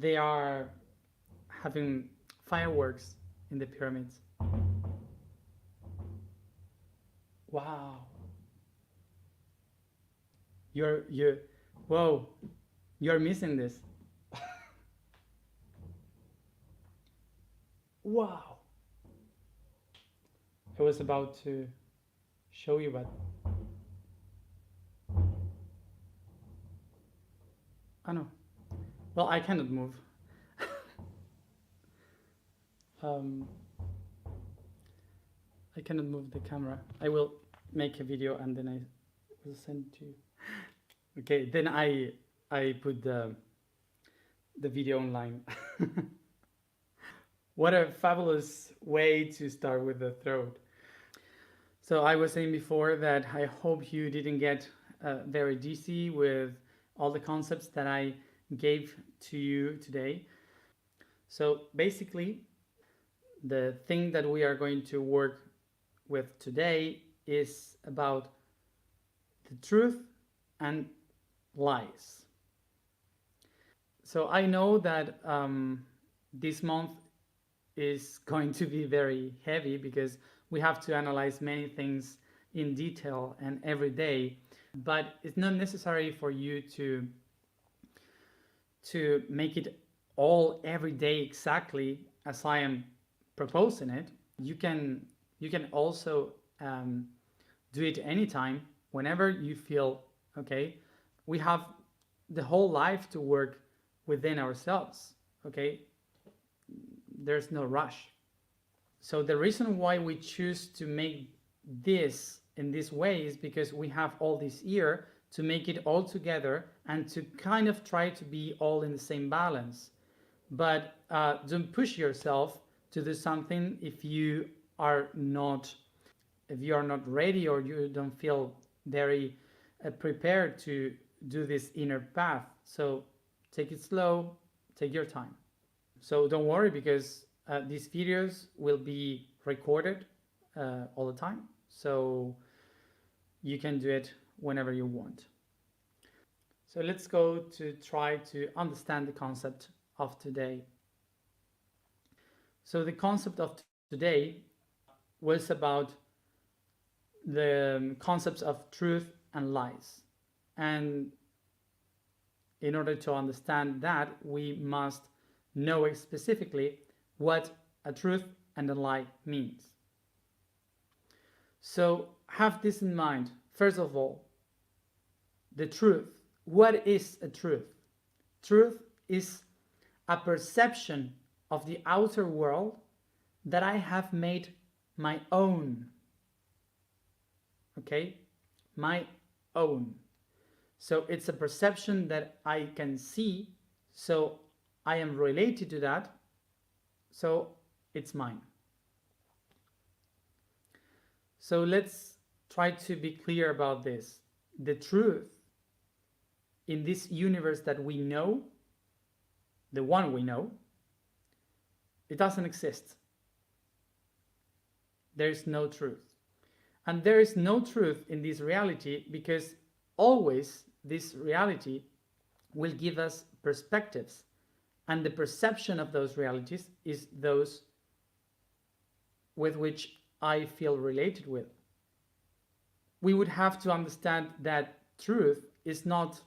they are having fireworks in the pyramids. Wow. You're whoa, you're missing this. Wow. I was about to show you, but oh no. Well, I cannot move. um, I cannot move the camera. I will make a video and then I will send it to you. Okay, then I put the video online. What a fabulous way to start with the throat. So I was saying before that I hope you didn't get very dizzy with all the concepts that I gave to you today. So basically, the thing that we are going to work with today is about the truth and lies. So I know that this month is going to be very heavy because we have to analyze many things in detail and every day, but it's not necessary for you to make it all every day exactly as I am proposing it. You can also do it anytime, whenever you feel okay. We have the whole life to work within ourselves, okay? There's no rush. So the reason why we choose to make this in this way is because we have all this year to make it all together and to kind of try to be all in the same balance. But don't push yourself to do something if you are not ready or you don't feel very prepared to do this inner path. So take it slow, take your time. So don't worry, because these videos will be recorded all the time, so you can do it whenever you want. So let's go to try to understand the concept of today. So the concept of today was about the concepts of truth and lies. And in order to understand that, we must know specifically what a truth and a lie means. So have this in mind. First of all, the truth. What is a truth? Truth is a perception of the outer world that I have made my own. Okay? My own. So it's a perception that I can see, so I am related to that, so it's mine. So let's try to be clear about this. The truth in this universe that we know, the one we know, it doesn't exist. There is no truth. And there is no truth in this reality because always this reality will give us perspectives, and the perception of those realities is those with which I feel related with. We would have to understand that truth is not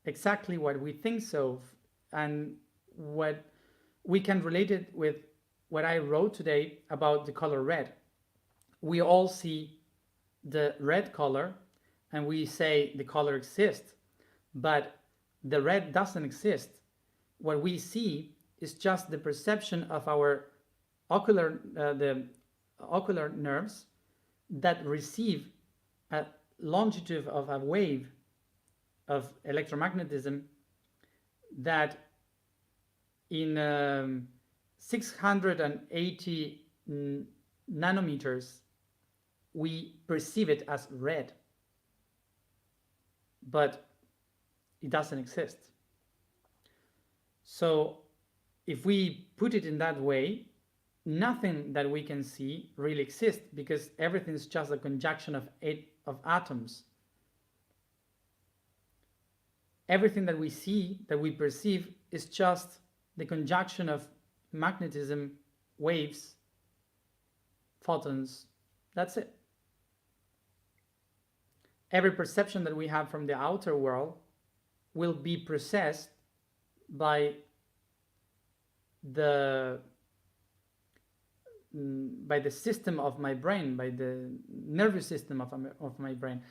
exactly what we think so, and what we can relate it with what I wrote today about the color red. We all see the red color and we say the color exists, but the red doesn't exist. What we see is just the perception of our the ocular nerves that receive a longitude of a wave of electromagnetism that in 680 nanometers we perceive it as red, but it doesn't exist. So if we put it in that way, nothing that we can see really exists, because everything is just a conjunction of atoms. Everything that we see, that we perceive, is just the conjunction of magnetism, waves, photons. That's it. Every perception that we have from the outer world will be processed by the system of my brain, by the nervous system of my brain.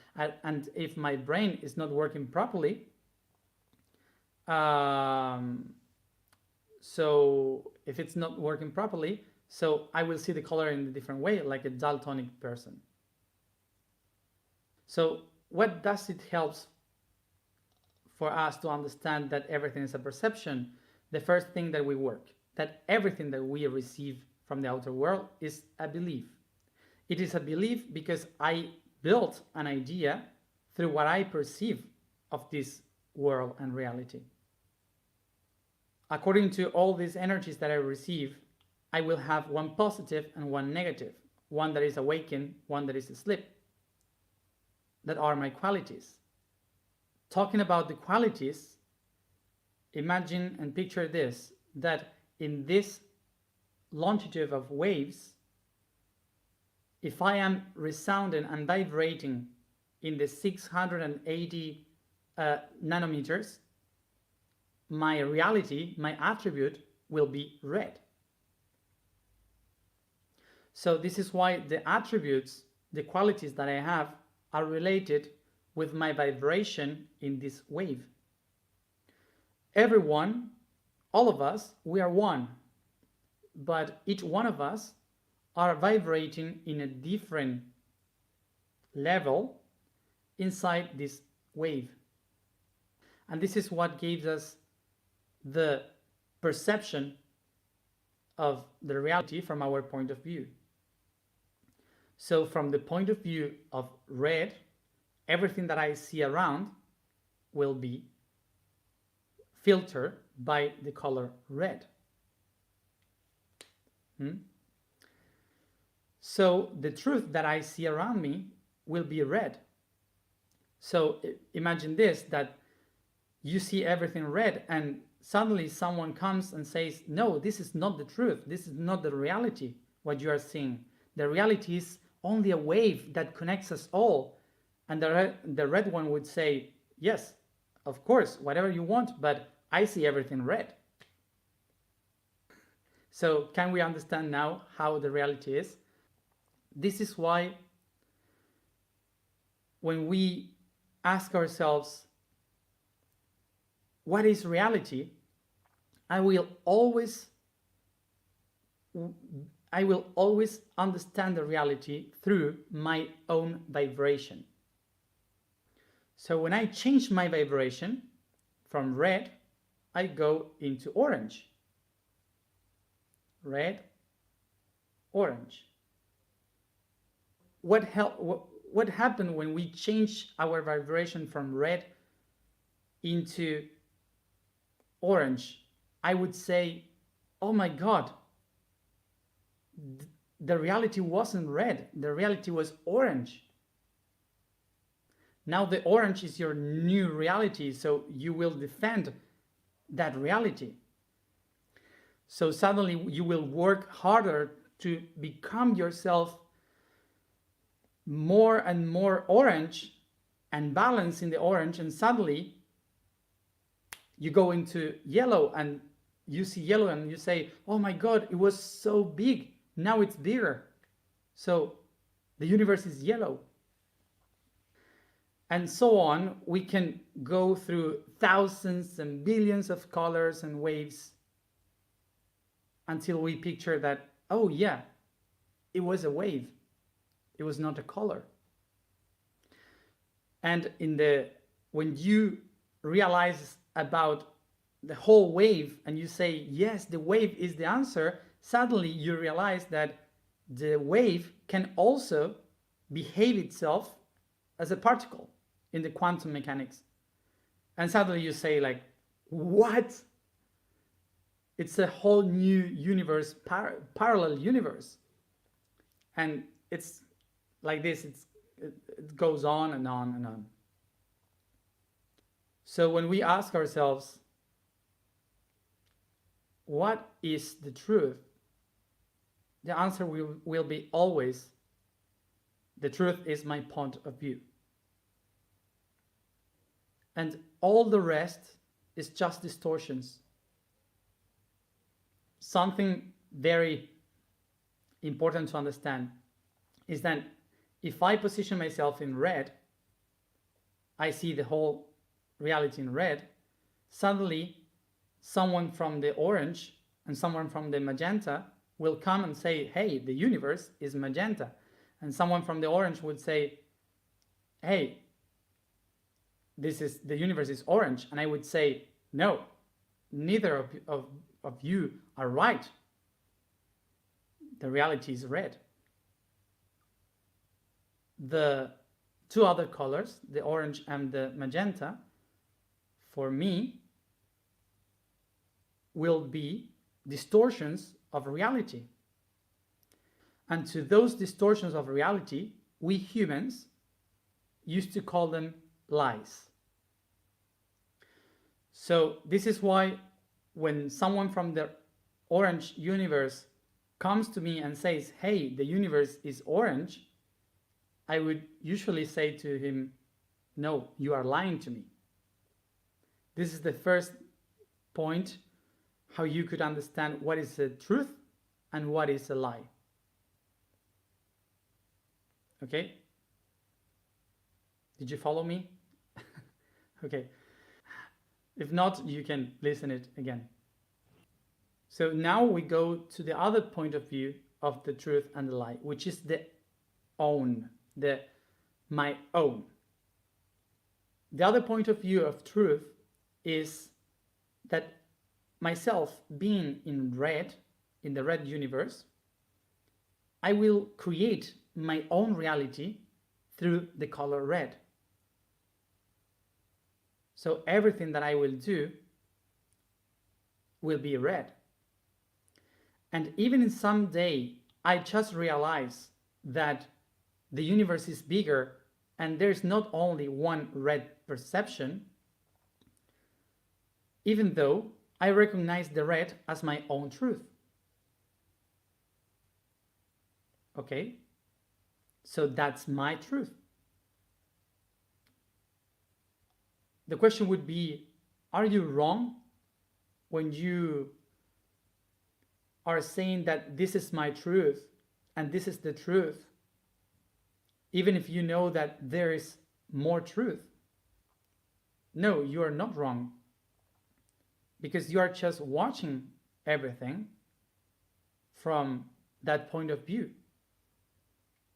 And if my brain is not working properly, so if it's not working properly, so I will see the color in a different way, like a daltonic person. So what does it help for us to understand that everything is a perception? The first thing that we work, that everything that we receive from the outer world is a belief. It is a belief because I built an idea through what I perceive of this world and reality. According to all these energies that I receive, I will have one positive and one negative, one that is awakened, one that is asleep. That are my qualities. Talking about the qualities, imagine and picture this, that in this longitude of waves, if I am resounding and vibrating in the 680 nanometers, my reality, my attribute will be red. So this is why the attributes, the qualities that I have, are related with my vibration in this wave. Everyone, all of us, we are one, but each one of us are vibrating in a different level inside this wave. And this is what gives us the perception of the reality from our point of view. So from the point of view of red, everything that I see around will be filtered by the color red. So the truth that I see around me will be red. So imagine this, that you see everything red and suddenly someone comes and says, no, this is not the truth. This is not the reality, what you are seeing. The reality is only a wave that connects us all. And the red one would say, yes, of course, whatever you want, but I see everything red. So can we understand now how the reality is? This is why when we ask ourselves, what is reality? I will always understand the reality through my own vibration. So when I change my vibration from red, I go into orange. Red, orange. What happened when we change our vibration from red into orange? I would say, oh my God, the reality wasn't red, the reality was orange. Now the orange is your new reality, so you will defend that reality. So suddenly you will work harder to become yourself more and more orange and balance in the orange, and suddenly you go into yellow and you see yellow and you say, oh my God, it was so big, now it's bigger. So the universe is yellow. And so on, we can go through thousands and billions of colors and waves until we picture that, oh yeah, it was a wave. It was not a color. And when you realize about the whole wave and you say, yes, the wave is the answer, suddenly you realize that the wave can also behave itself as a particle in the quantum mechanics. And suddenly you say like, what? It's a whole new universe, parallel universe. And it's like this, it goes on and on and on. So when we ask ourselves, what is the truth? The answer will be always, the truth is my point of view. And all the rest is just distortions. Something very important to understand is that if I position myself in red, I see the whole reality in red. Suddenly, someone from the orange and someone from the magenta will come and say, hey, the universe is magenta. And someone from the orange would say, hey, the universe is orange. And I would say, no, neither of you are right. The reality is red. The two other colors, the orange and the magenta, for me, will be distortions of reality. And to those distortions of reality, we humans used to call them lies. So this is why when someone from the orange universe comes to me and says, hey, the universe is orange, I would usually say to him, no, you are lying to me. This is the first point, how you could understand what is the truth and what is a lie. Okay? Did you follow me? Okay. If not, you can listen it again. So now we go to the other point of view of the truth and the lie, which is the own, the my own. The other point of view of truth is that myself being in red, in the red universe, I will create my own reality through the color red. So everything that I will do will be red. And even in some day, I just realize that the universe is bigger and there's not only one red perception, even though I recognize the red as my own truth. Okay? So that's my truth. The question would be, are you wrong when you are saying that this is my truth and this is the truth, even if you know that there is more truth? No, you are not wrong, because you are just watching everything from that point of view.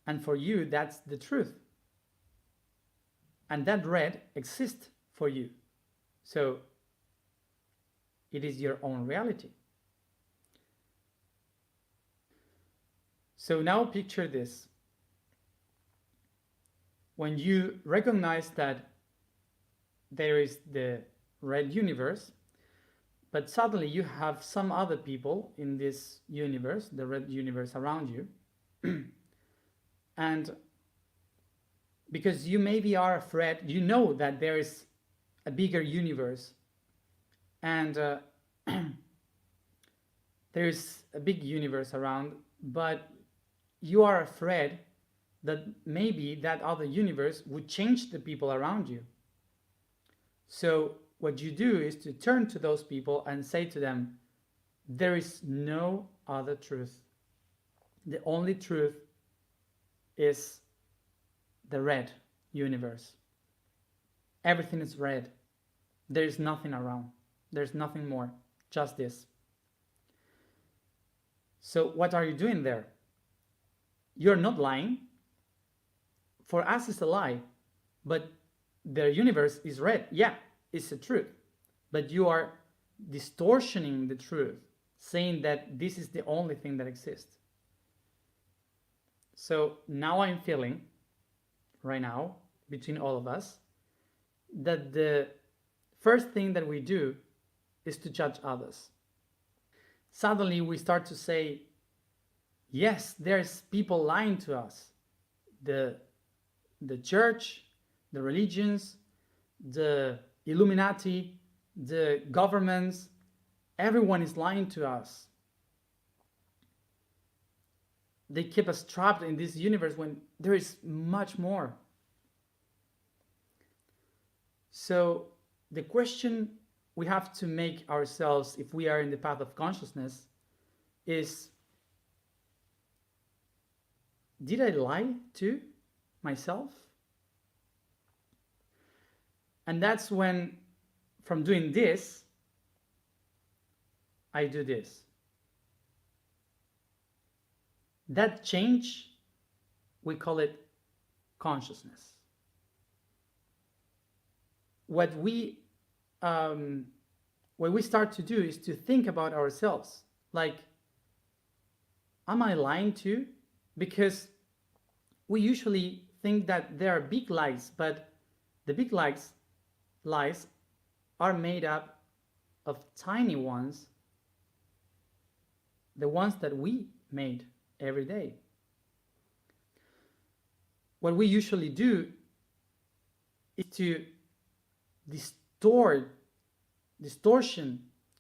And for you, that's the truth. And that red exists for you. So it is your own reality. So now picture this. When you recognize that there is the red universe, but suddenly you have some other people in this universe, the red universe around you, and because you maybe are afraid, you know that there is a bigger universe, and there is a big universe around, but you are afraid that maybe that other universe would change the people around you. So what you do is to turn to those people and say to them, there is no other truth. The only truth is the red universe. Everything is red. There is nothing around. There's nothing more. Just this. So what are you doing there? You're not lying. For us, it's a lie. But the universe is red. Yeah, it's the truth. But you are distortioning the truth, saying that this is the only thing that exists. So now I'm feeling, right now, between all of us, that the first thing that we do is to judge others. Suddenly we start to say, yes, there's people lying to us. The church, the religions, the Illuminati, the governments, Everyone is lying to us. They keep us trapped in this universe when there is much more. So the question we have to make ourselves if we are in the path of consciousness is, did I lie to myself? And that's when, from doing this, I do this. That change, we call it consciousness. What we start to do is to think about ourselves. Like, am I lying to? Because we usually think that there are big lies, but the big lies are made up of tiny ones, the ones that we made every day. What we usually do is to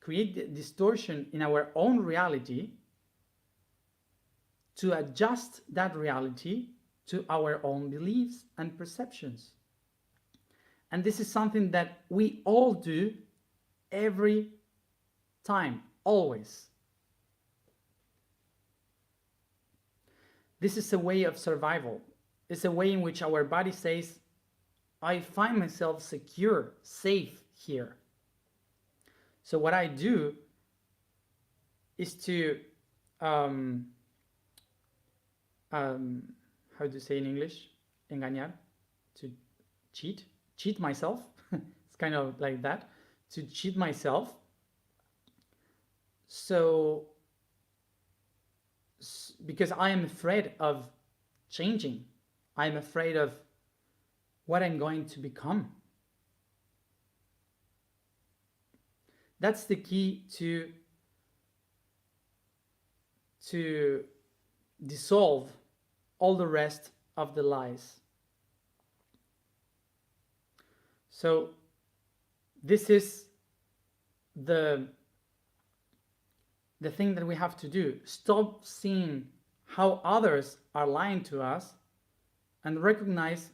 create distortion in our own reality, to adjust that reality to our own beliefs and perceptions. And this is something that we all do every time, always. This is a way of survival. It's a way in which our body says, I find myself secure, safe here. So what I do is to, how do you say in English? Engañar, to cheat myself. It's kind of like that, to cheat myself. So, because I am afraid of changing, I'm afraid of what I'm going to become. That's the key to dissolve all the rest of the lies. So this is the thing that we have to do. Stop seeing how others are lying to us and recognize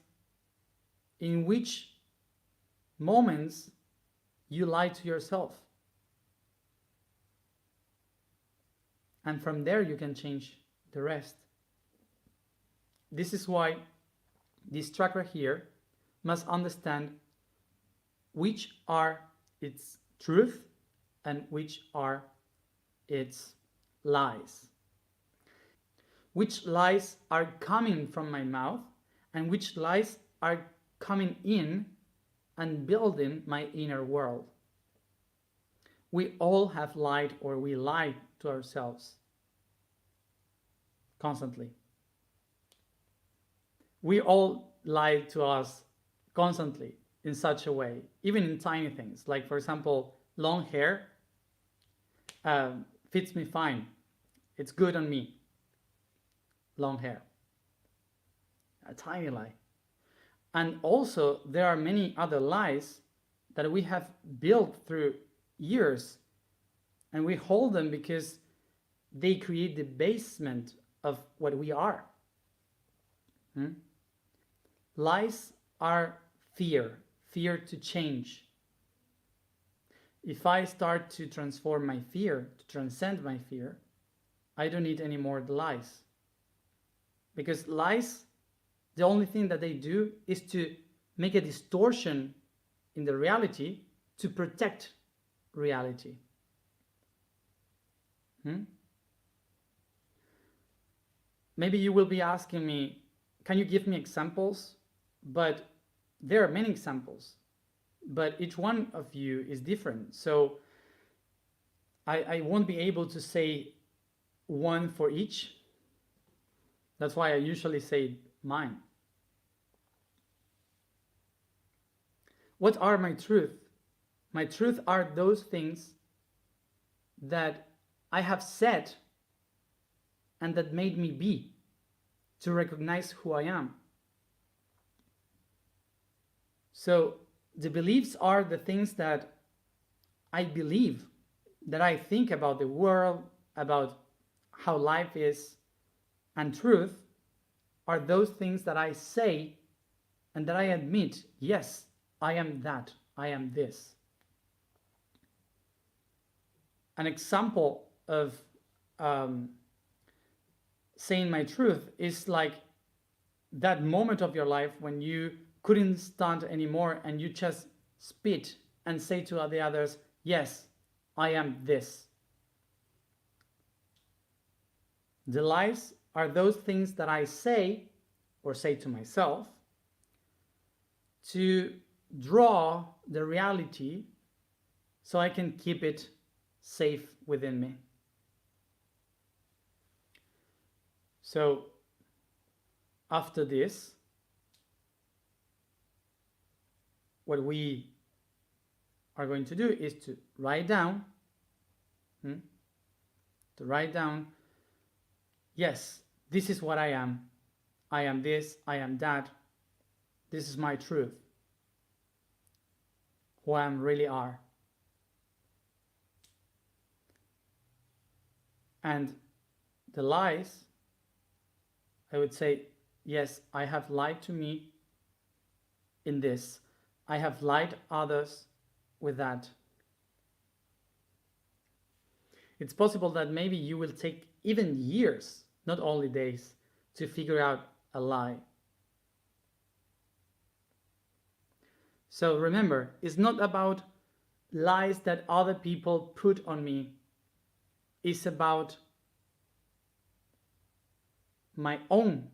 in which moments you lie to yourself. And from there you can change the rest. This is why this chakra here must understand which are its truth and which are its lies. Which lies are coming from my mouth and which lies are coming in and building my inner world. We all have lied, or we lie to ourselves constantly. We all lie to us constantly in such a way, even in tiny things. Like, for example, long hair fits me fine. It's good on me. Long hair. A tiny lie. And also, there are many other lies that we have built through years, and we hold them because they create the basement of what we are. Lies are fear to change. If I start to transform my fear, to transcend my fear, I don't need any more lies. Because lies, the only thing that they do is to make a distortion in the reality to protect reality. Maybe you will be asking me, can you give me examples? But there are many examples, but each one of you is different. So I won't be able to say one for each. That's why I usually say mine. What are my truth? My truth are those things that I have said and that made me be, to recognize who I am. So the beliefs are the things that I believe that I think about the world, about how life is, and truth are those things that I say and that I admit, yes, I am that, I am this. An example of saying my truth is like that moment of your life when you couldn't stand anymore and you just spit and say to the others, yes, I am this. The lies are those things that I say or say to myself to draw the reality so I can keep it safe within me. So after this, what we are going to do is to write down, yes, this is what I am. I am this, I am that. This is my truth. Who I really are. And the lies, I would say, yes, I have lied to me in this. I have lied others with that. It's possible that maybe you will take even years, not only days, to figure out a lie. So remember, it's not about lies that other people put on me. It's about my own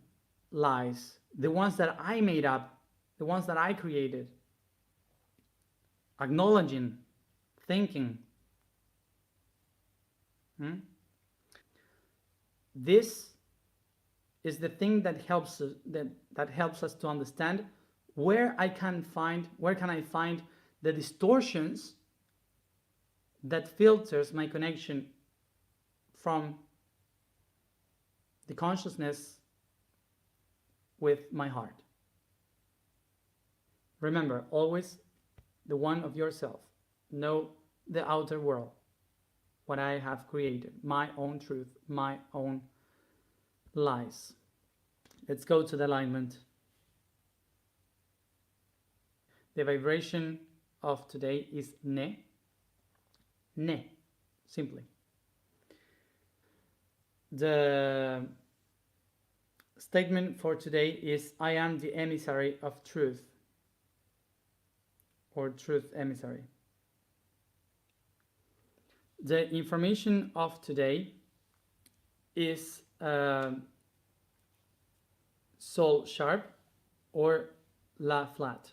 lies, the ones that I made up, the ones that I created. Acknowledging, thinking. This is the thing that helps us, that helps us to understand where can I find the distortions that filters my connection from the consciousness with my heart. Remember, always the one of yourself. Know the outer world, what I have created, my own truth, my own lies. Let's go to the alignment. The vibration of today is ne. Ne, simply. The statement for today is, I am the emissary of truth, or truth emissary. The information of today is sol sharp or la flat.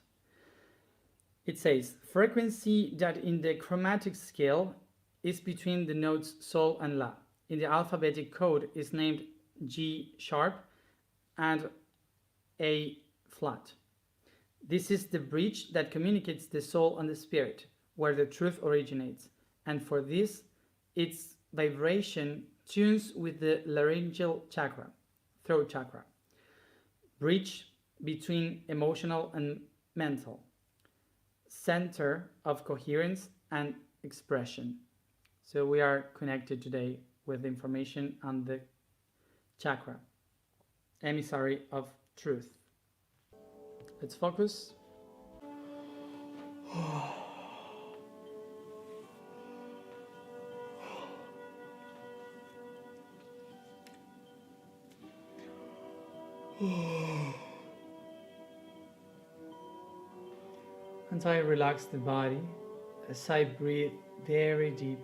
It says frequency that in the chromatic scale is between the notes sol and la. In the alphabetic code is named G sharp and A flat. This is the bridge that communicates the soul and the spirit, where the truth originates. And for this, its vibration tunes with the laryngeal chakra, throat chakra, bridge between emotional and mental, center of coherence and expression. So we are connected today with information on the chakra, emissary of truth. Let's focus. And I relax the body as I breathe very deep.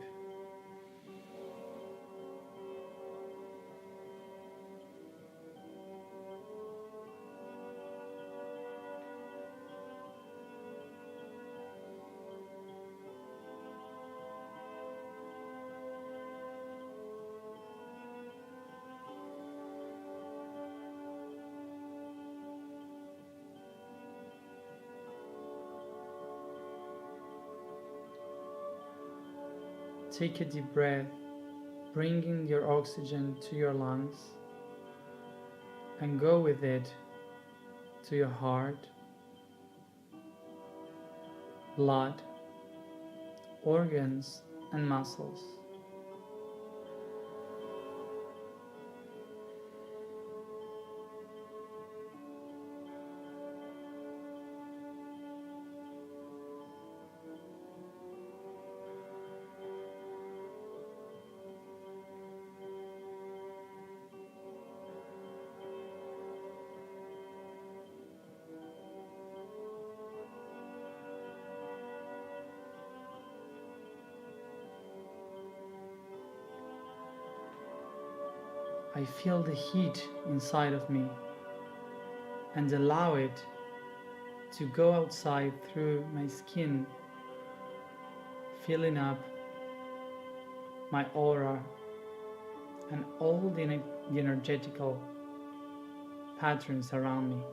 Take a deep breath, bringing your oxygen to your lungs, and go with it to your heart, blood, organs, and muscles. I feel the heat inside of me and allow it to go outside through my skin, filling up my aura and all the energetical patterns around me.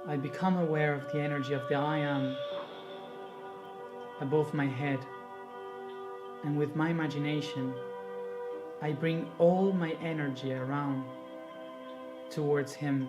I become aware of the energy of the I Am above my head, and with my imagination, I bring all my energy around towards him.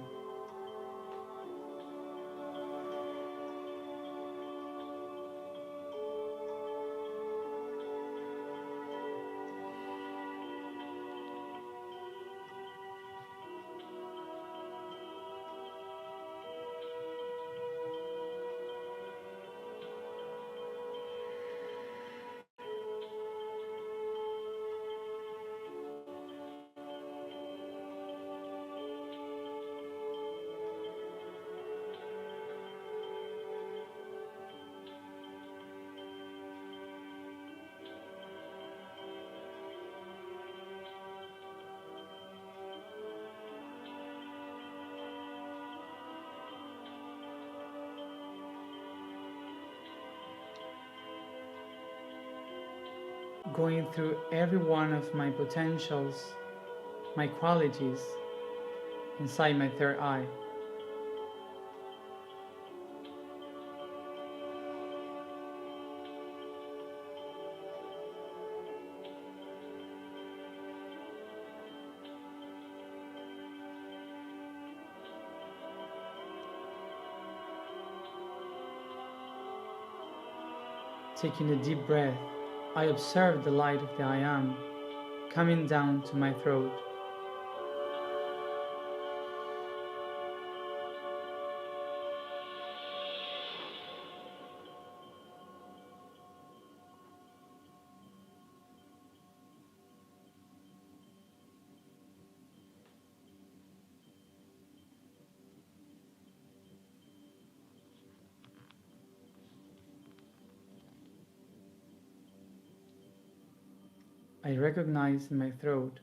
Going through every one of my potentials, my qualities, inside my third eye. Taking a deep breath, I observe the light of the I Am coming down to my throat. I recognize in my throat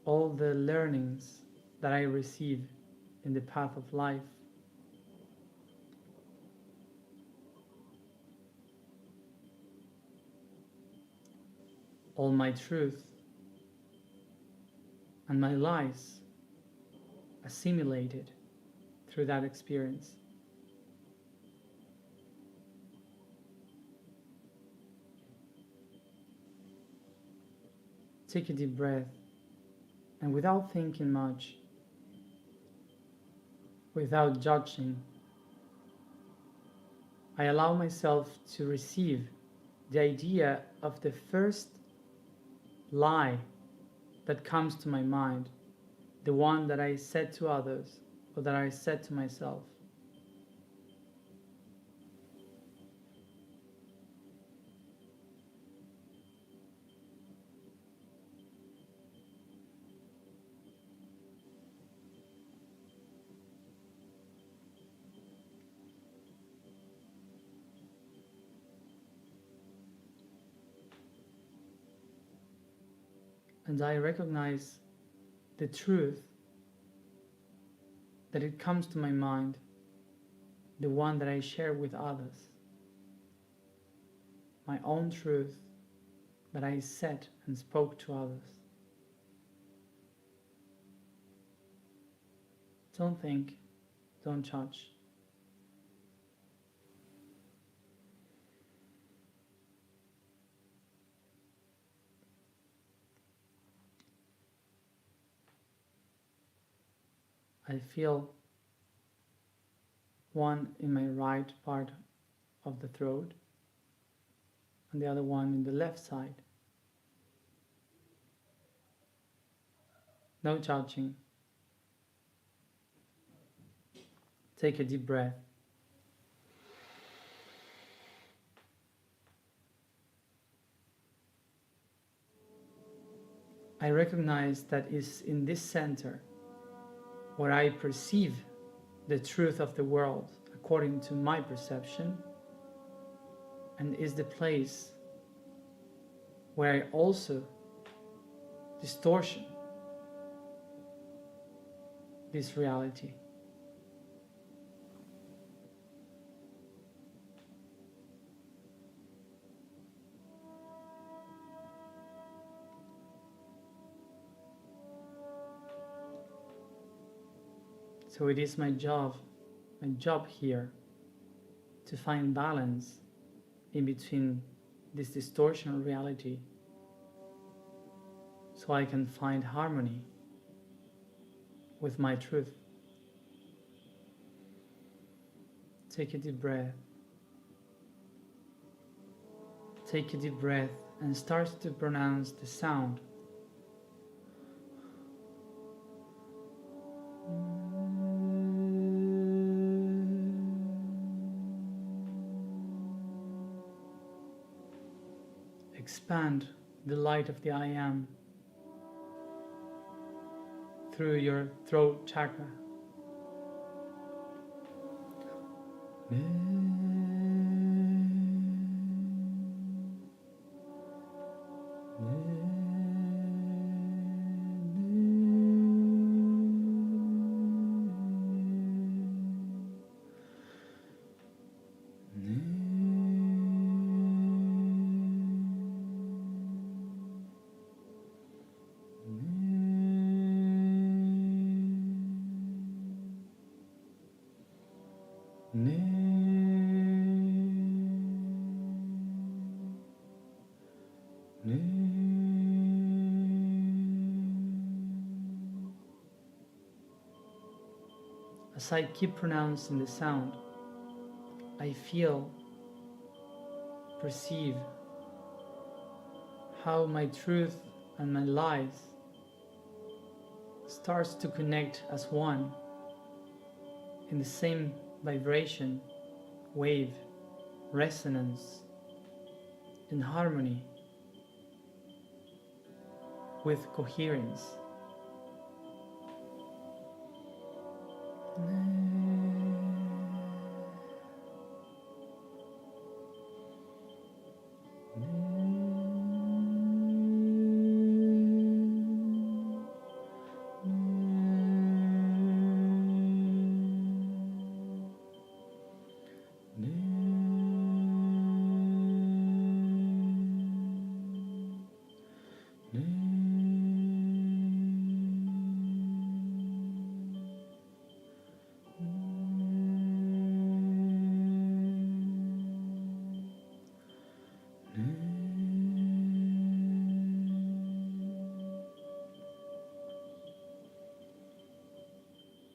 all the learnings that I receive in the path of life. All my truth and my lies assimilated through that experience. Take a deep breath, and without thinking much, without judging, I allow myself to receive the idea of the first lie that comes to my mind, the one that I said to others or that I said to myself. and I recognize the truth that it comes to my mind, the one that I share with others, my own truth that I said and spoke to others. Don't think, don't judge. I feel one in my right part of the throat and the other one in the left side. No judging. Take a deep breath. I recognize that it's in this center where I perceive the truth of the world according to my perception, and is the place where I also distortion this reality. So it is my job here to find balance in between this distortion of reality, so I can find harmony with my truth. Take a deep breath. Take a deep breath and start to pronounce the sound. Expand the light of the I Am through your throat chakra. As I keep pronouncing the sound, I feel, perceive how my truth and my lies starts to connect as one in the same vibration, wave, resonance, in harmony with coherence.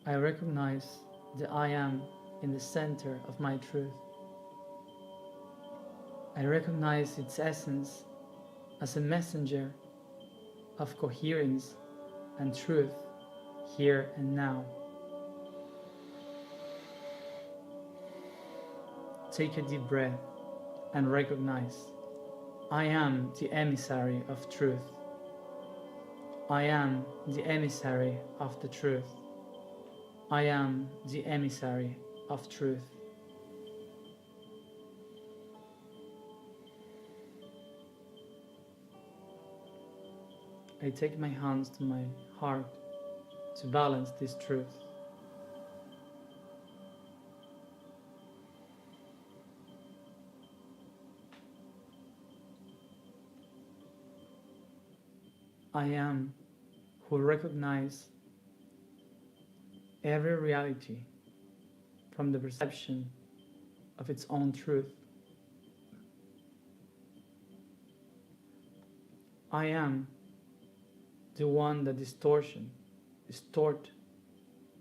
I recognize the I Am in the center of my truth. I recognize its essence as a messenger of coherence and truth here and now. Take a deep breath and recognize, I am the emissary of truth. I am the emissary of the truth. I am the emissary of truth. I take my hands to my heart to balance this truth. I am who recognize every reality from the perception of its own truth. I am the one that distort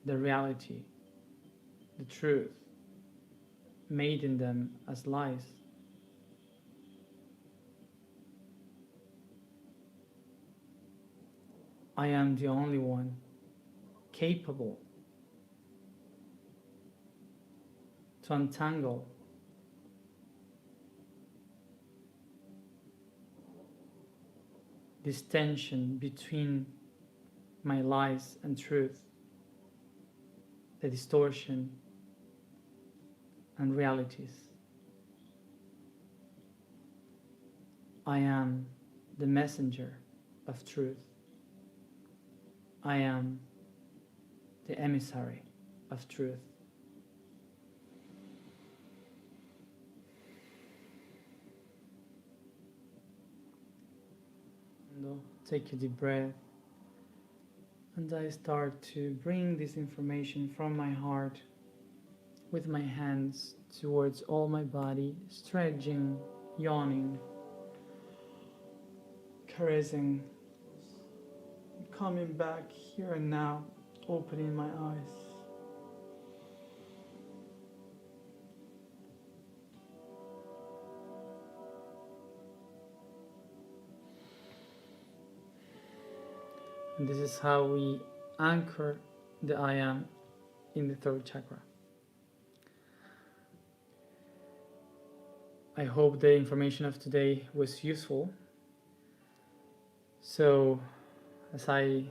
the reality, the truth, made in them as lies. I am the only one capable to untangle this tension between my lies and truth, the distortion and realities. I am the messenger of truth. I am the emissary of truth. And take a deep breath, and I start to bring this information from my heart with my hands towards all my body, stretching, yawning, caressing, coming back here and now, opening my eyes. And this is how we anchor the I am in the third chakra. I hope the information of today was useful. So, as I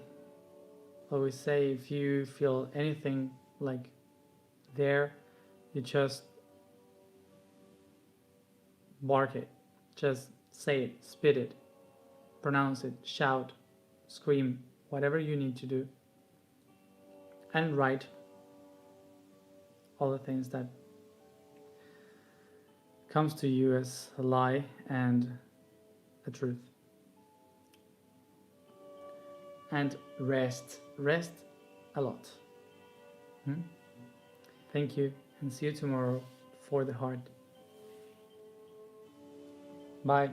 always say, if you feel anything like there, you just bark it, just say it, spit it, pronounce it, shout, scream, whatever you need to do, and write all the things that comes to you as a lie and a truth. And rest a lot. Thank you, and see you tomorrow for the heart. Bye.